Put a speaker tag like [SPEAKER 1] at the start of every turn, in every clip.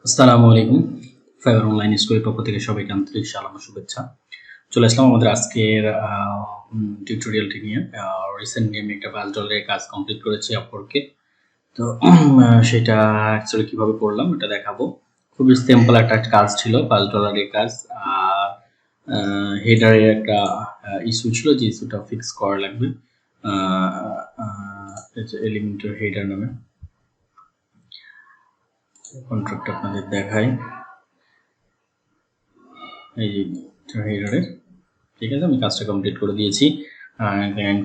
[SPEAKER 1] আসসালামু আলাইকুম। Fibre online স্কুলের পক্ষ থেকে সবাইকে আন্তরিক সালাম ও শুভেচ্ছা। চলে আসলাম আমাদের আজকের টিউটোরিয়ালটি নিয়ে। রিসেন্টলি আমি একটা $5 কাজ কমপ্লিট করেছি আপওয়ার্কে। তো সেটা অ্যাকচুয়ালি কিভাবে করলাম এটা দেখাবো। খুবই সিম্পল একটা কাজ ছিল, $5 কাজ। হেডারের একটা ইস্যু ছিল, যে ইস্যুটা ফিক্স করা লাগবে। এলিমেন্টর হেডার নামে কন্ট্রাক্ট আপনাদের দেখাই। এই যে হেডারের, ঠিক আছে, আমি কাজটা কমপ্লিট করে দিয়েছি।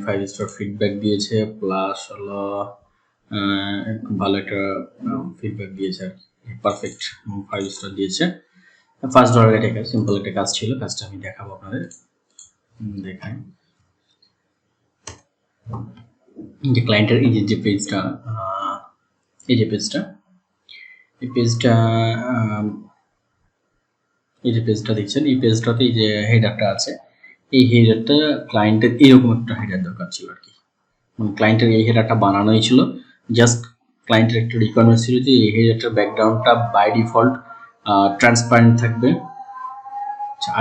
[SPEAKER 1] 5 স্টার ফিডব্যাক দিয়েছে, প্লাস হলো ভালো একটা ফিডব্যাক দিয়েছে আর কি, পারফেক্ট 5 স্টার দিয়েছে। $5 এটা সিম্পল একটা কাজ ছিল। কাজটা আমি দেখাবো আপনাদের, দেখাই। যে ক্লায়েন্টের এই যে পেজটা, এই যে পেজটা, এই পেজটা এই যে পেজটা দেখছেন, এই পেজটাতে এই যে হেডারটা আছে, এই হেডারটা ক্লায়েন্টের এরকম একটা হেডার দরকার ছিল আর কি। মানে ক্লায়েন্টের এই হেডারটা বানানোই ছিল, জাস্ট ক্লায়েন্টের একটা রিকোয়ারমেন্ট ছিল যে এই হেডারটার ব্যাকগ্রাউন্ডটা বাই ডিফল্ট ট্রান্সপারেন্ট থাকবে।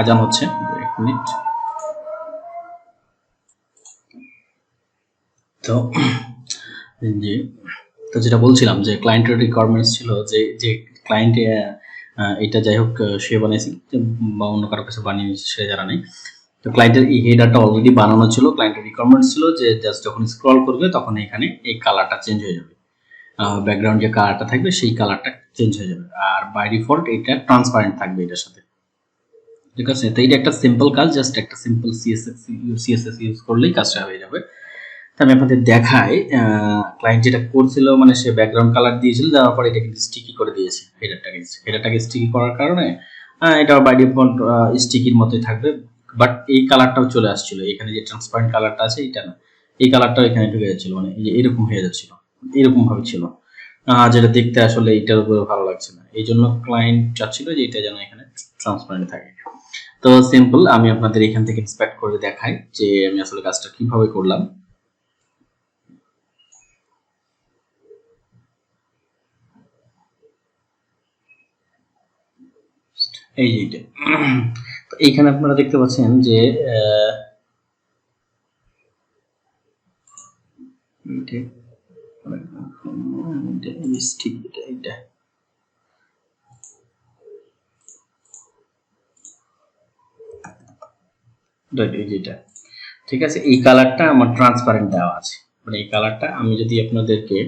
[SPEAKER 1] আজান হচ্ছে, 1 মিনিট। তো যে যেটা বলছিলাম, যে ক্লায়েন্টের রিকোয়ারমেন্টস ছিল যে যে ক্লায়েন্ট এটা যাই হোক সে বানিয়েছে বা অন্য কারো কাছে বানিয়ে নিয়েছে সে জানা নেই। তো ক্লায়েন্টের এই হেডারটা অলরেডি বানানো ছিল, ক্লায়েন্টের রিকোয়ারমেন্টস ছিল যে জাস্ট যখন স্ক্রল করবে তখন এখানে এই কালারটা চেঞ্জ হয়ে যাবে, ব্যাকগ্রাউন্ড যে কালারটা থাকবে সেই কালারটা চেঞ্জ হয়ে যাবে, আর বাই ডিফল্ট এটা ট্রান্সপারেন্ট থাকবে এটার সাথে, ঠিক আছে। তো এটা একটা সিম্পল কাজ, জাস্ট একটা সিম্পল সিএসএস ইউজ করলেই কাজটা হয়ে যাবে। তো আমি আপনাদের দেখাই, ক্লায়েন্ট যেটা করছিল, মানে সে ব্যাকগ্রাউন্ড কালার দিয়েছিল, দেওয়ার পর এটা কিন্তু স্টিকি করে দিয়েছে হেডারটাকে স্টিকি করার কারণে এটা বাই ডিফল্ট স্টিকির মতোই থাকবে, বাট এই কালারটাও চলে আসছিল এখানে, যে ট্রান্সপারেন্ট কালারটা আছে এটা না, এই কালারটাও এখানে ঢুকে যাচ্ছিল, মানে এরকম হয়ে যাচ্ছিল, এরকম ভাবে ছিল, যেটা দেখতে আসলে এটার উপরে ভালো লাগছে না। এই জন্য ক্লায়েন্ট চাচ্ছিল যে এটা যেন এখানে ট্রান্সপারেন্ট থাকে। তো সিম্পল, আমি আপনাদের এখান থেকে ইন্সপেক্ট করে দেখাই যে আমি আসলে কাজটা কিভাবে করলাম। এই যে এটা, তো এইখানে আপনারা দেখতে পাচ্ছেন যে যেটা, ঠিক আছে, এই কালারটা আমার ট্রান্সপারেন্ট দেওয়া আছে, মানে এই কালারটা আমি যদি আপনাদেরকে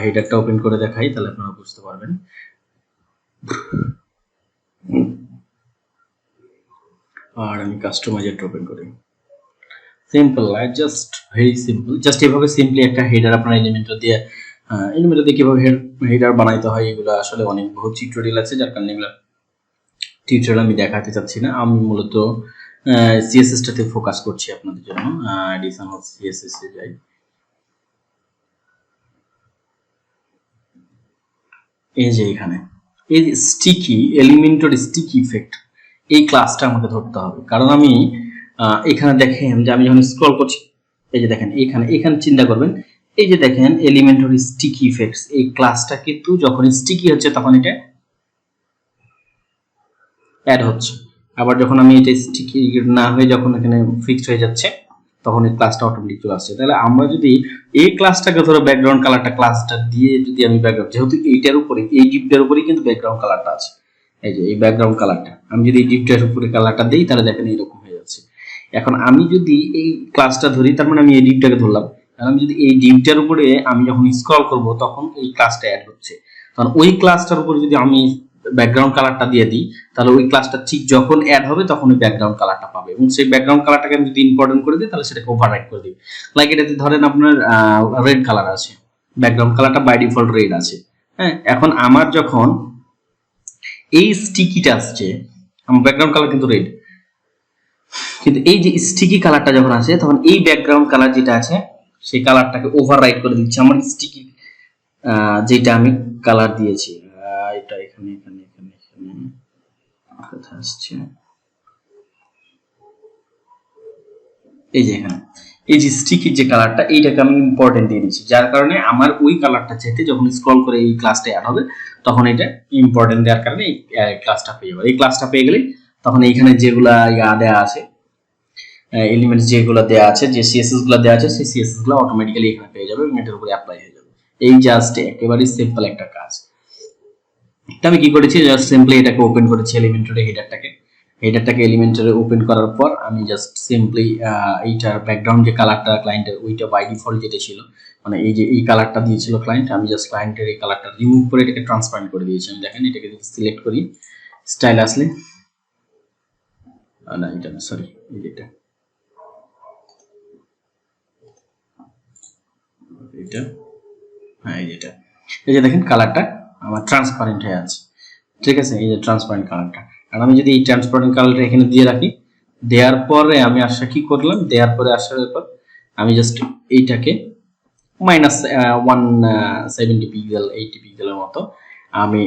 [SPEAKER 1] হেডারটা ওপেন করে দেখাই তাহলে আপনারা বুঝতে পারবেন। আর আমি কাস্টমাইজারটা ওপেন করি, simple, just very simple, just এভাবে সিম্পলি একটা হেডার আপনার এলিমেন্টর দিয়ে কিভাবে হেডার বানাইতে হয়, এগুলো আসলে অনেক বহু টিউটোরিয়াল আছে, যার কারণে এগুলো টিউটোরিয়াল আমি দেখাতে চাচ্ছি না। আমি মূলত সিএসএস টাতে ফোকাস করছি আপনাদের জন্য। এডিশনাল সিএসএস এ যাই, এই যে এখানে এই স্টিকি এলিমেন্টর স্টিকি ইফেক্ট, এই ক্লাসটা আমাকে ধরতে হবে, কারণ আমি এখানে দেখেন যে আমি যখন স্ক্রল করছি, এই যে দেখেন এখানে চিন্তা করবেন, এই যে দেখেন এলিমেন্টর স্টিকি ইফেক্টস, এই ক্লাসটা কিন্তু যখন স্টিকি হচ্ছে তখন এটা অ্যাড হচ্ছে, আবার যখন আমি এটা স্টিকি না হয়ে যখন এখানে ফিক্সড হয়ে যাচ্ছে তখন এই ক্লাসটা অটোমেটিক চলে আসছে। তাহলে আমরা যদি এই ক্লাসটাকে ধরো ব্যাকগ্রাউন্ড কালারটা ক্লাসটা দিয়ে যদি আমি ব্যাকগ্রাউন্ড, যেহেতু এইটার উপরে এই ডিপটার উপরেই কিন্তু ব্যাকগ্রাউন্ড কালারটা আছে, এই যে এই ব্যাকগ্রাউন্ড কালারটা আমি যদি এই ডিপটার উপরে কালারটা দিই তাহলে দেখেন এইরকম হয়ে যাচ্ছে। এখন আমি যদি এই ক্লাসটা ধরি, তার মানে আমি এই ডিপটাকে ধরলাম, আমি যদি এই ডিপটার উপরে আমি যখন স্ক্রল করব তখন এই ক্লাসটা অ্যাড হচ্ছে, তখন ওই ক্লাসটার উপরে যদি আমি ব্যাকগ্রাউন্ড কালারটা দিয়ে দিই তাহলে ওই ক্লাসটা ঠিক যখন অ্যাড হবে তখন ওই ব্যাকগ্রাউন্ড কালারটা পাবে, এবং সেই ব্যাকগ্রাউন্ড কালারটাকে আমি যদি ইম্পর্টেন্ট করে দিই তাহলে সেটাকে ওভাররাইট করে দিই। লাইক এটাতে ধরেন আপনার রেড কালার আছে, ব্যাকগ্রাউন্ড কালারটা বাই ডিফল্ট রেড আছে, হ্যাঁ। এখন আমার যখন এই স্টিকিটা আসছে, আমার ব্যাকগ্রাউন্ড কালার কিন্তু রেড, কিন্তু এই যে স্টিকি কালারটা যখন আসে তখন এই ব্যাকগ্রাউন্ড কালার যেটা আছে সেই কালারটাকে ওভাররাইট করে দিচ্ছে আমার স্টিকি যেটা আমি কালার দিয়েছি। এটা এখানে এখানে এখানে এখানে কোথায় আসছে, এই যে এখানে এই যে স্টিকি যে কালারটা এইটাকে আমি ইম্পর্টেন্ট দিয়ে দিচ্ছি, যার কারণে আমার ওই কালারটা চাইতে যখন স্ক্রল করে এই ক্লাসটা অ্যাড হবে তখন এটা ইম্পর্টেন্ট দেওয়ার কারণে এই ক্লাসটা পেয়ে যাবে। এই ক্লাসটা পেয়ে গেলে তখন এইখানে যেগুলা দেওয়া আছে এলিমেন্টস যেগুলো দেওয়া আছে, যে সিএসএস গুলো দেওয়া আছে, সেই সিএসএস গুলো অটোমেটিক্যালি এখানে পেয়ে যাবে এবং এটার উপরে অ্যাপ্লাই হয়ে যাবে। এই জাস্ট একেবারে সিম্পল একটা কাজ। এটা আমি কি করেছি, জাস্ট সিম্পলি এটাকে ওপেন করেছি এলিমেন্টরে, হেডারটাকে এলিমেন্টরে ওপেন করার পর আমি জাস্ট সিম্পলি এইটার ব্যাকগ্রাউন্ড যে কালারটা ক্লায়েন্টের ওইটা বাই ডিফল্ট যেটা ছিল, মানে এই যে এই কালারটা দিয়েছিল ক্লায়েন্ট, আমি জাস্ট ক্লায়েন্টের এই কালারটা রিমুভ করে এটাকে ট্রান্সপারেন্ট করে দিয়েছি। আমি দেখেন এটাকে যদি সিলেক্ট করি স্টাইল আসলে না এটা না সরি এই যেটা এটা হ্যাঁ এই যেটা, এই যে দেখেন কালারটা আমার ট্রান্সপারেন্ট হয়ে আছে, ঠিক আছে, এই যে ট্রান্সপারেন্ট কালারটা। আর আমি যদি এই ট্রান্সপারেন্ট কালারটা এখানে দিয়ে রাখি, দেওয়ার পরে আমি আসা কি করলাম, দেওয়ার পরে আসার পর আমি জাস্ট এইটাকে -170 পিক্সেল 80 পিক্সেলের মতো আমি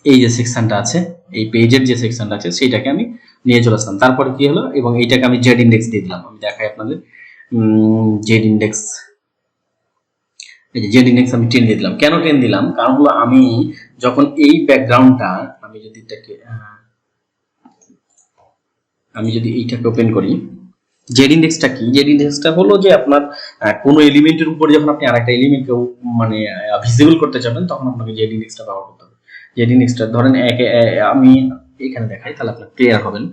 [SPEAKER 1] এই যে সেকশনটা আছে, এই পেজের যে সেকশনটা আছে সেইটাকে আমি নিয়ে চলে আসলাম। তারপরে কি হলো, এবং এইটাকে আমি জেড ইন্ডেক্স দিয়ে দিলাম। আমি দেখাই আপনাদের জেড ইন্ডেক্স, এই যে জেড ইন্ডেক্স আমি 10 দিয়ে দিলাম। কেন 10 দিলাম, কারণ হলো আমি যখন এই ব্যাকগ্রাউন্ডটা আমি যদি এইটাকে ওপেন করি, জেড ইন্ডেক্সটা কি, জেড ইন্ডেক্সটা হলো যে আপনার কোনো এলিমেন্টের উপরে যখন আপনি আরেকটা এলিমেন্টকে মানে ভিজিবল করতে চাবেন তখন আপনাকে জেড ইন্ডেক্সটা ব্যবহার করতে হবে। জেড ইন্ডেক্সটা ধরেন আমি এখানে দেখাই তাহলে আপনার ক্লিয়ার হবেন।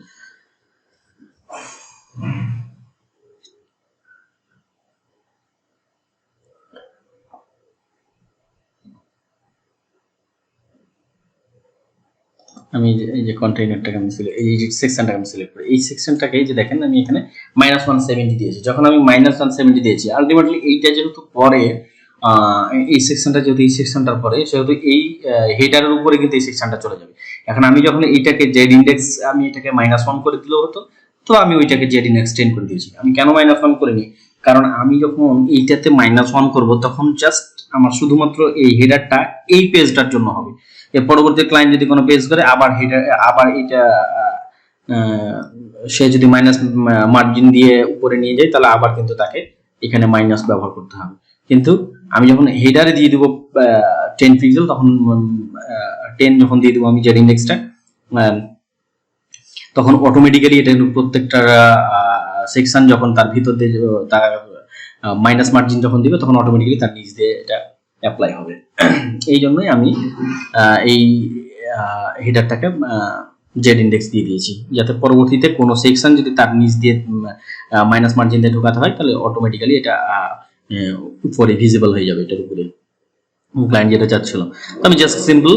[SPEAKER 1] আমি এই যে কন্টেইনারটাকে আমি এই যে সেকশনটাকে আমি সিলেক্ট করি, এই সেকশনটাকে এই যে দেখেন আমি এখানে -170 দিয়েছি। যখন আমি -170 দিয়েছি আলটিমেটলি এইটা যেহেতু পরে এই সেকশনটা যেহেতু এই সেকশনটার পরে সেহেতু এই হেডারের উপরে কিন্তু এই সেকশনটা চলে যাবে। এখন আমি যখন এইটাকে জেড ইন্ডেক্স আমি এটাকে -1 করে দিলেও হতো, তো আমি ওইটাকে জেড ইন্ডেক্স 10 করে দিয়েছি। আমি কেন -1 করিনি, কারণ আমি যখন এইটাতে -1 করব তখন জাস্ট আমার শুধুমাত্র এই হেডারটা এই পেজটার জন্য হবে। এর পরবর্তী ক্লায়েন্ট যদি কোনো পেজ করে আবার হেডার আবার এটা সে যদি মাইনাস মার্জিন দিয়ে উপরে নিয়ে যায় তাহলে আবার কিন্তু তাকে এখানে মাইনাস ব্যবহার করতে হবে। কিন্তু আমি যখন হেডারে দিয়ে দিব 10 পিক্সেল তখন 10 যখন দিয়ে দিব আমি জেড ইন্ডেক্সটা, তখন অটোমেটিক্যালি এটা প্রত্যেকটা সেকশন যখন তার ভিতর দিয়ে তার মাইনাস মার্জিন যখন দিবে তখন অটোমেটিক্যালি তার নিচ দিয়ে এটা অ্যাপ্লাই হবে। এই জন্যই আমি এই হেডারটাকে জেড ইন্ডেক্স দিয়ে দিয়েছি, যাতে পরবর্তীতে কোনো সেকশন যদি তার নিচ দিয়ে মাইনাস মার্জিন দিয়ে ঢোকাতে হয় তাহলে অটোমেটিক্যালি এটা উপরে ভিজিবল হয়ে যাবে, এটার উপরে ক্লায়েন্ট যেটা চাচ্ছিল। তো আমি জাস্ট সিম্পল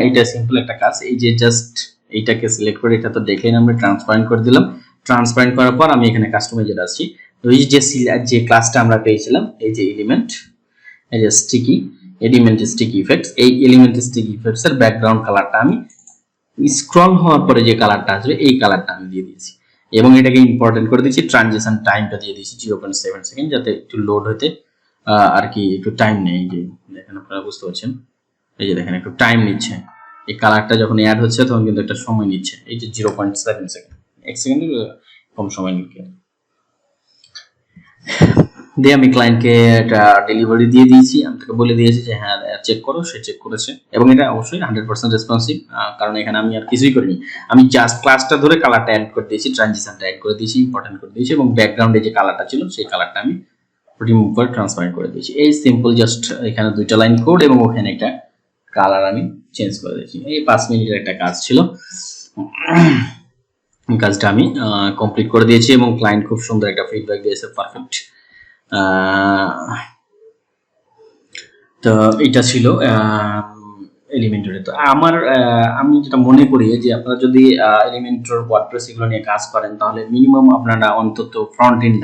[SPEAKER 1] এইটা সিম্পল একটা কাজ, এই যে জাস্ট এইটাকে সিলেক্ট করে এটা তো দেখলেন আমরা ট্রান্সপারেন্ট করে দিলাম। ট্রান্সপারেন্ট করার পর আমি এখানে কাস্টমাইজে আসছি, ওই যে ক্লাসটা আমরা পেয়েছিলাম এই যে এলিমেন্ট, এই যে স্টিকি এলিমেন্ট স্টিকি ইফেক্টস, এই এলিমেন্ট স্টিকি ইফেক্টস এর ব্যাকগ্রাউন্ড কালারটা আমি স্ক্রল হওয়ার পরে যে কালারটা আসবে এই কালারটা আমি দিয়ে দিয়েছি এবং এটাকে ইম্পর্টেন্ট করে দিয়েছি। ট্রানজিশন টাইমটা দিয়ে দিয়েছি 0.7 সেকেন্ড, যাতে একটু লোড হতে আর কি একটু টাইম নেই। যে দেখেন আপনারা বুঝতে পারছেন, এই যে দেখেন একটু টাইম নিচ্ছে, এই কালারটা যখন অ্যাড হচ্ছে তখন কিন্তু একটা সময় নিচ্ছে। এই যে 0.7 সেকেন্ড, 1 সেকেন্ডের কম সময় নিচ্ছে। দিয়ে আমি ক্লায়েন্টকে একটা ডেলিভারি দিয়ে দিয়েছি, আমি তাকে বলে দিয়েছি যে হ্যাঁ চেক করো, সে চেক করেছে এবং এটা অবশ্যই 100% রেসপন্সিভ, কারণ এখানে আমি আর কিছুই করিনি, আমি জাস্ট ক্লাসটা ধরে কালারটা অ্যাড করে দিয়েছি, ট্রানজিশনটা অ্যাড করে দিয়েছি, ইম্পর্টেন্ট করে দিয়েছি এবং ব্যাকগ্রাউন্ডে যে কালারটা ছিল সেই কালারটা আমি রিমুভ করে ট্রান্সপারেন্ট করে দিয়েছি। এই সিম্পল জাস্ট এখানে 2টা লাইন কোড এবং ওখানে একটা কালার আমি চেঞ্জ করে দিয়েছি। এই 5 মিনিটের একটা কাজ ছিল, কাজটা আমি কমপ্লিট করে দিয়েছি এবং ক্লায়েন্ট খুব সুন্দর একটা ফিডব্যাক দিয়েছে, পারফেক্ট। তো এটা ছিল এলিমেন্টরে। তো আমি যেটা মনে করি যে আপনারা যদি এলিমেন্টর ওয়ার্ডপ্রেস এগুলো নিয়ে কাজ করেন তাহলে মিনিমাম আপনারা অন্তত ফ্রন্ট এন্ড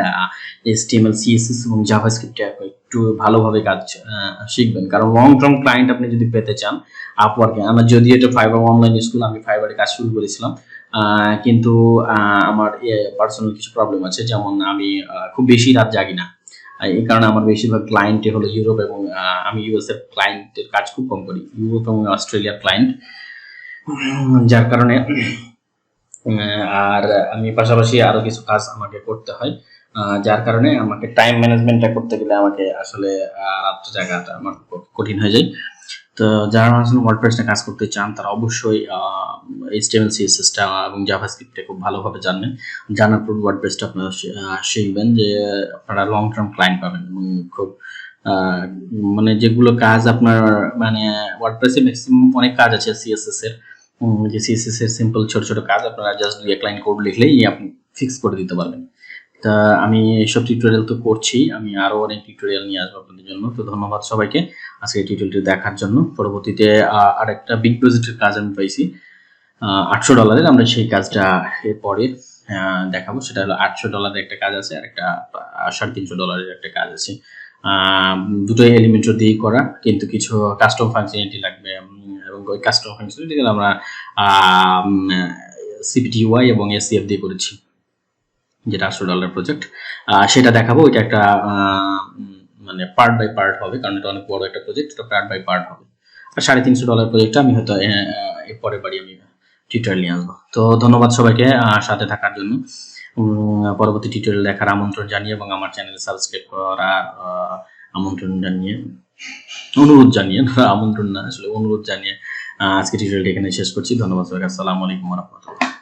[SPEAKER 1] HTML CSS এবং জাভাস্ক্রিপ্টে একটু ভালোভাবে কাজ শিখবেন, কারণ লং টার্ম ক্লায়েন্ট আপনি যদি পেতে চান আপওয়ার্কে, আমার যদি এটা ফাইবার অনলাইন স্কুল, আমি ফাইবারে কাজ শুরু করেছিলাম, কিন্তু আমার পার্সোনাল কিছু প্রবলেম আছে, যেমন আমি খুব বেশি রাত জাগি না, এই কারণে আমার বেশিরভাগ ক্লায়েন্টে হলো ইউরোপ এবং আমি ইউএস এর ক্লায়েন্টের কাজ খুব কম করি, ইউরোপ এবং অস্ট্রেলিয়ার ক্লায়েন্ট, যার কারণে আর আমি পাশাপাশি আরো কিছু কাজ আমাকে করতে হয়, যার কারণে আমাকে টাইম ম্যানেজমেন্টটা করতে গেলে আমাকে আসলে রাত্রে জায়গাটা আমার কঠিন হয়ে যায়। তো যারা আসলে ওয়ার্ডপ্রেসে কাজ করতে চান তারা অবশ্যই HTML CSS টা এবং জাভাস্ক্রিপ্টটা খুব ভালোভাবে জানবেন। জানার পর ওয়ার্ডপ্রেসটা আপনারা শিখবেন যে আপনারা লং টার্ম ক্লায়েন্ট পাবেন এবং খুব মানে যেগুলো কাজ আপনার মানে ওয়ার্ডপ্রেসে ম্যাক্সিমাম অনেক কাজ আছে CSS এর, যে CSS এর সিম্পল ছোট ছোট কাজ আপনারা জাস্ট 2-1 লাইন কোড লিখলেই আপনি ফিক্স করে দিতে পারবেন। তা আমি এইসব টিউটোরিয়াল তো করছি, আমি আরো অনেক টিউটোরিয়াল নিয়ে আসবো আপনাদের জন্য। তো ধন্যবাদ সবাইকে আজকে এই টিউটোরিয়ালটি দেখার জন্য। পরবর্তীতে আরেকটা বিগ প্রজেক্টের কাজ আমি পাইছি $800, আমরা সেই কাজটা এরপরে দেখাবো। সেটা হলো $800 একটা কাজ আছে, আর একটা $350 একটা কাজ আছে। দুটোই এলিমেন্টর দিয়েই করা, কিন্তু কিছু কাস্টম ফাংশনালিটি লাগবে এবং ওই কাস্টম ফাংশনালিটি আমরা CPTY এবং SCF দিয়ে করেছি, যেটা $800 প্রজেক্ট। সেটা দেখাবো। ওইটা একটা মানে পার্ট বাই পার্ট হবে, কারণ এটা অনেক বড় একটা প্রজেক্ট, এটা পার্ট বাই পার্ট হবে। আর $350 প্রজেক্টটা আমি হয়তো এর পরের বাড়ি আমি টিউটোরিয়াল নিয়ে আসবো। তো ধন্যবাদ সবাইকে সাথে থাকার জন্য। পরবর্তী টিউটোরিয়াল দেখার আমন্ত্রণ জানিয়ে এবং আমার চ্যানেল সাবস্ক্রাইব করার আমন্ত্রণ জানিয়ে, অনুরোধ জানিয়ে, আমন্ত্রণ না আসলে অনুরোধ জানিয়ে আজকে টিউটোরিয়ালটা এখানে শেষ করছি। ধন্যবাদ সবাইকে। আসসালামু আলাইকুম ওয়া রাহমাতুল্লাহ।